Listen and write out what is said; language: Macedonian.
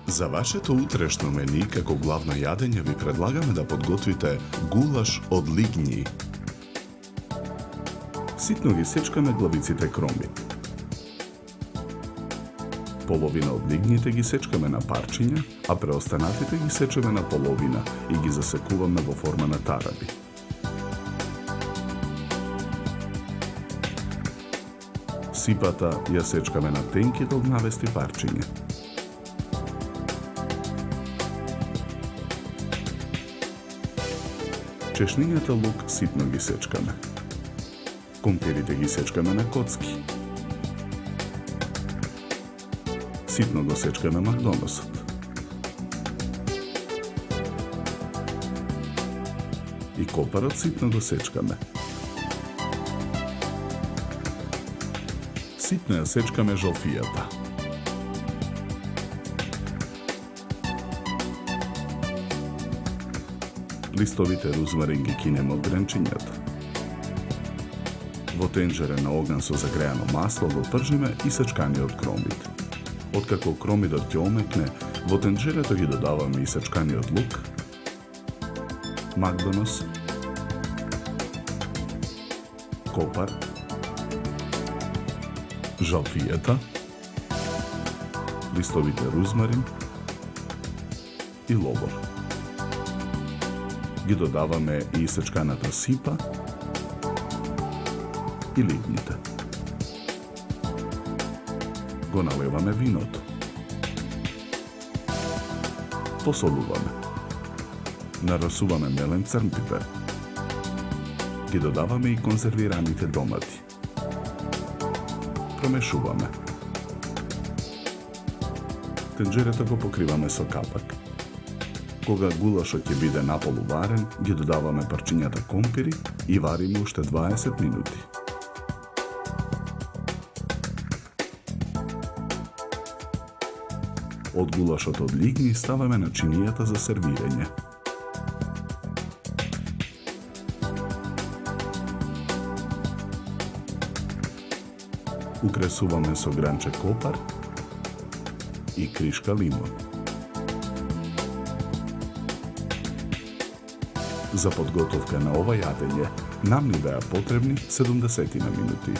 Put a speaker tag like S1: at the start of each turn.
S1: За вашето утрешно мени како главно јадење ви предлагаме да подготвите гулаш од лигњи. Ситно ги сечкаме главиците кромби. Половина од лигњите ги сечкаме на парчиња, а преостанатите ги сечеме на половина и ги засекуваме во форма на тараби. Сипата ја сечкаме на тенки долгнавести парчиња. Чешнињата лук ситно ги сечкаме. Компирите ги сечкаме на коцки. Ситно го сечкаме макдоносот. И копарот ситно го сечкаме. Ситно ја сечкаме жолфијата. Листовите рузмарин ги кинеме од гранчињата. Во тенџере на оган со загреано масло го пржиме и сечканиот кромбит. Откако кромбитот ќе омекне, во тенџерето ги додаваме и сечканиот лук, макдонос, копар, жолфијата, листовите рузмарин и лобор. Ги додаваме и сечканата сипа и лигњите. Го налеваме виното. Посолуваме. Нарасуваме мелен црн пипер. Ги додаваме и конзервираните домати. Промешуваме. Тенџерето го покриваме со капак. Кога гулашот ќе биде наполу варен, ги додаваме парчињата компири и вариме уште 20 минути. Од гулашот од лигњи ставаме начинијата за сервирање. Украсуваме со гранче копар и кришка лимон. За подготовка на ова јадење нам ни беа потребни 70 минути.